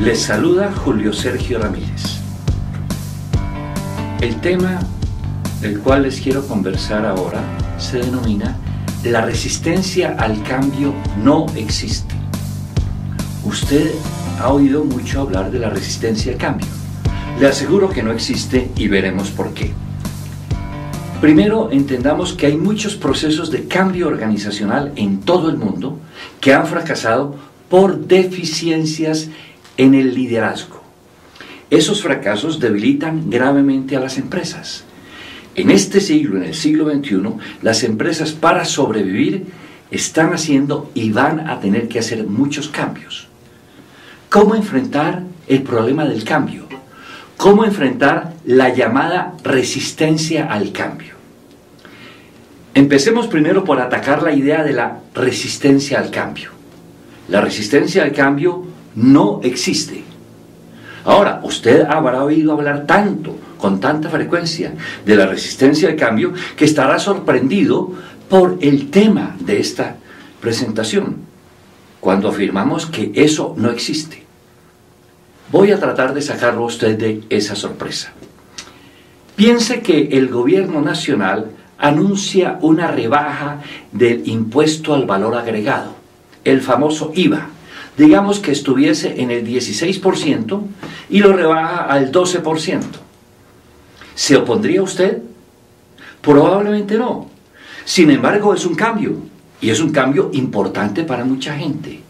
Les saluda Julio Sergio Ramírez. El tema del cual les quiero conversar ahora se denomina la resistencia al cambio no existe. Usted ha oído mucho hablar de la resistencia al cambio. Le aseguro que no existe y veremos por qué. Primero, entendamos que hay muchos procesos de cambio organizacional en todo el mundo que han fracasado por deficiencias en el liderazgo. Esos fracasos debilitan gravemente a las empresas. En este siglo, en el siglo XXI, las empresas para sobrevivir están haciendo y van a tener que hacer muchos cambios. ¿Cómo enfrentar el problema del cambio? ¿Cómo enfrentar la llamada resistencia al cambio? Empecemos primero por atacar la idea de la resistencia al cambio. La resistencia al cambio no existe. Ahora, usted habrá oído hablar tanto, con tanta frecuencia, de la resistencia al cambio, que estará sorprendido por el tema de esta presentación, cuando afirmamos que eso no existe. Voy a tratar de sacarlo a usted de esa sorpresa. Piense que el gobierno nacional anuncia una rebaja del impuesto al valor agregado, el famoso IVA. Digamos que estuviese en el 16% y lo rebaja al 12%. ¿Se opondría usted? Probablemente no. Sin embargo, es un cambio, y es un cambio importante para mucha gente.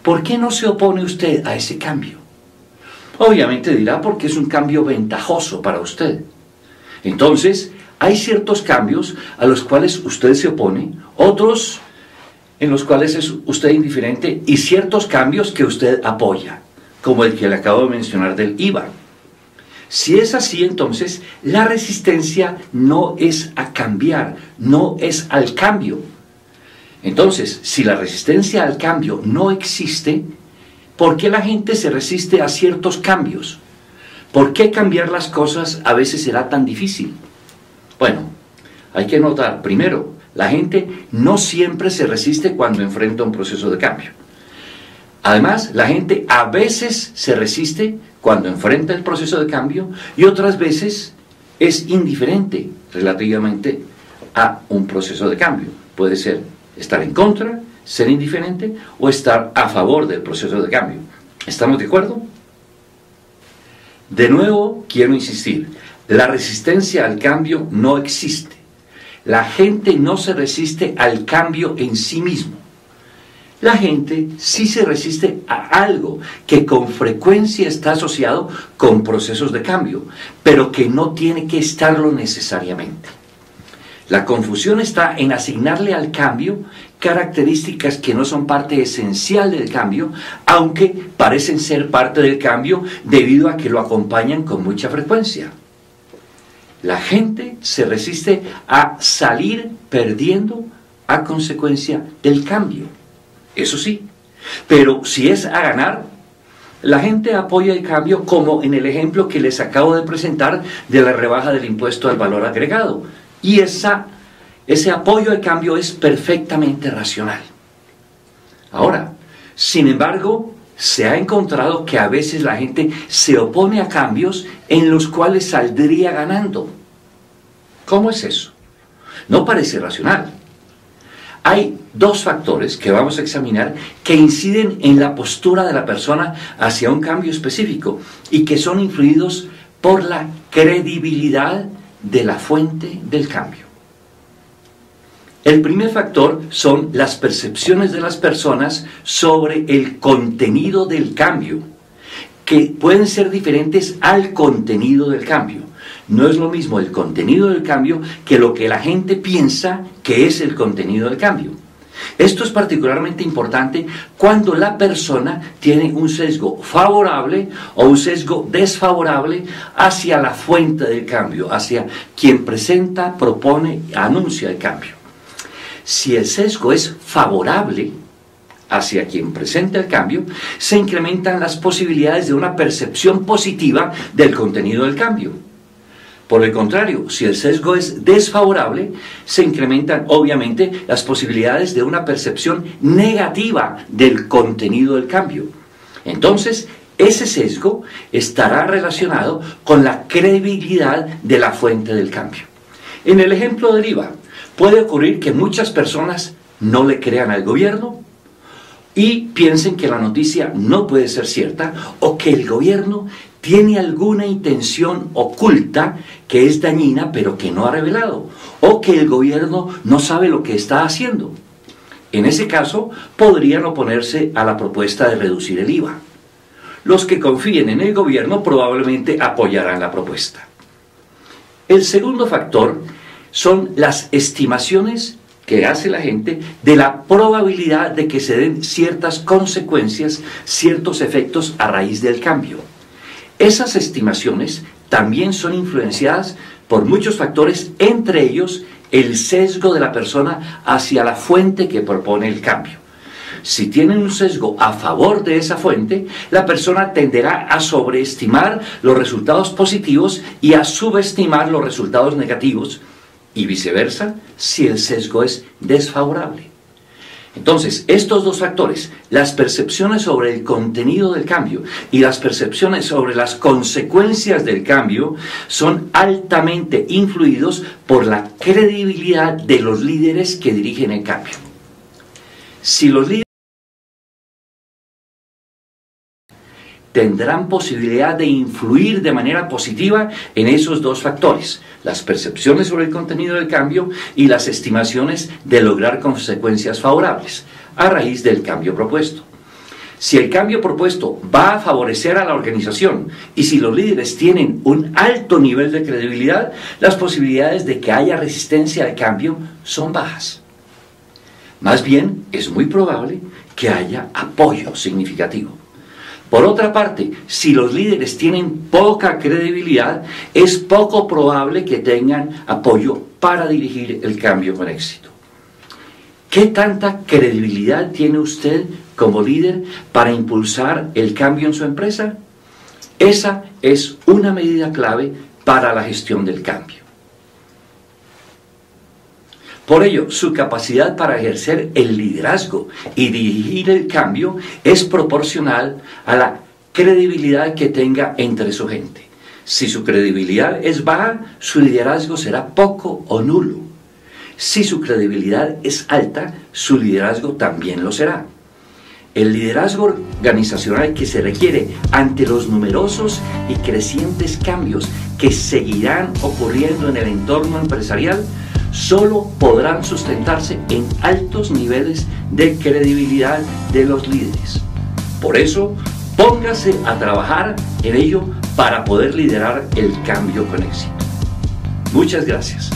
¿Por qué no se opone usted a ese cambio? Obviamente dirá porque es un cambio ventajoso para usted. Entonces, hay ciertos cambios a los cuales usted se opone, otros en los cuales es usted indiferente, y ciertos cambios que usted apoya, como el que le acabo de mencionar del IVA. Si es así, entonces, la resistencia no es a cambiar, no es al cambio. Entonces, si la resistencia al cambio no existe, ¿por qué la gente se resiste a ciertos cambios? ¿Por qué cambiar las cosas a veces será tan difícil? Bueno, hay que notar, primero, la gente no siempre se resiste cuando enfrenta un proceso de cambio. Además, la gente a veces se resiste cuando enfrenta el proceso de cambio y otras veces es indiferente relativamente a un proceso de cambio. Puede ser estar en contra, ser indiferente o estar a favor del proceso de cambio. ¿Estamos de acuerdo? De nuevo, quiero insistir, la resistencia al cambio no existe. La gente no se resiste al cambio en sí mismo. La gente sí se resiste a algo que con frecuencia está asociado con procesos de cambio, pero que no tiene que estarlo necesariamente. La confusión está en asignarle al cambio características que no son parte esencial del cambio, aunque parecen ser parte del cambio debido a que lo acompañan con mucha frecuencia. La gente se resiste a salir perdiendo a consecuencia del cambio. Eso sí, pero si es a ganar, la gente apoya el cambio, como en el ejemplo que les acabo de presentar de la rebaja del impuesto al valor agregado. Y ese apoyo al cambio es perfectamente racional. Ahora, sin embargo, se ha encontrado que a veces la gente se opone a cambios en los cuales saldría ganando. ¿Cómo es eso? No parece racional. Hay dos factores que vamos a examinar que inciden en la postura de la persona hacia un cambio específico y que son influidos por la credibilidad de la fuente del cambio. El primer factor son las percepciones de las personas sobre el contenido del cambio, que pueden ser diferentes al contenido del cambio. No es lo mismo el contenido del cambio que lo que la gente piensa que es el contenido del cambio. Esto es particularmente importante cuando la persona tiene un sesgo favorable o un sesgo desfavorable hacia la fuente del cambio, hacia quien presenta, propone, anuncia el cambio. Si el sesgo es favorable hacia quien presenta el cambio, se incrementan las posibilidades de una percepción positiva del contenido del cambio. Por el contrario, si el sesgo es desfavorable, se incrementan obviamente las posibilidades de una percepción negativa del contenido del cambio. Entonces, Ese sesgo estará relacionado con la credibilidad de la fuente del cambio. En el ejemplo del IVA, puede ocurrir que muchas personas no le crean al gobierno y piensen que la noticia no puede ser cierta o que el gobierno tiene alguna intención oculta que es dañina pero que no ha revelado, o que el gobierno no sabe lo que está haciendo. En ese caso, podrían oponerse a la propuesta de reducir el IVA. Los que confíen en el gobierno probablemente apoyarán la propuesta. El segundo factor son las estimaciones que hace la gente de la probabilidad de que se den ciertas consecuencias, ciertos efectos a raíz del cambio. Esas estimaciones también son influenciadas por muchos factores, entre ellos el sesgo de la persona hacia la fuente que propone el cambio. Si tienen un sesgo a favor de esa fuente, la persona tenderá a sobreestimar los resultados positivos y a subestimar los resultados negativos, y viceversa si el sesgo es desfavorable. Entonces, estos dos factores, las percepciones sobre el contenido del cambio y las percepciones sobre las consecuencias del cambio, son altamente influidos por la credibilidad de los líderes que dirigen el cambio. Si los líderes tendrán posibilidad de influir de manera positiva en esos dos factores, las percepciones sobre el contenido del cambio y las estimaciones de lograr consecuencias favorables a raíz del cambio propuesto. Si el cambio propuesto va a favorecer a la organización y si los líderes tienen un alto nivel de credibilidad, las posibilidades de que haya resistencia al cambio son bajas. Más bien, es muy probable que haya apoyo significativo. Por otra parte, si los líderes tienen poca credibilidad, es poco probable que tengan apoyo para dirigir el cambio con éxito. ¿Qué tanta credibilidad tiene usted como líder para impulsar el cambio en su empresa? Esa es una medida clave para la gestión del cambio. Por ello, su capacidad para ejercer el liderazgo y dirigir el cambio es proporcional a la credibilidad que tenga entre su gente. Si su credibilidad es baja, su liderazgo será poco o nulo. Si su credibilidad es alta, su liderazgo también lo será. El liderazgo organizacional que se requiere ante los numerosos y crecientes cambios que seguirán ocurriendo en el entorno empresarial solo podrán sustentarse en altos niveles de credibilidad de los líderes. Por eso, póngase a trabajar en ello para poder liderar el cambio con éxito. Muchas gracias.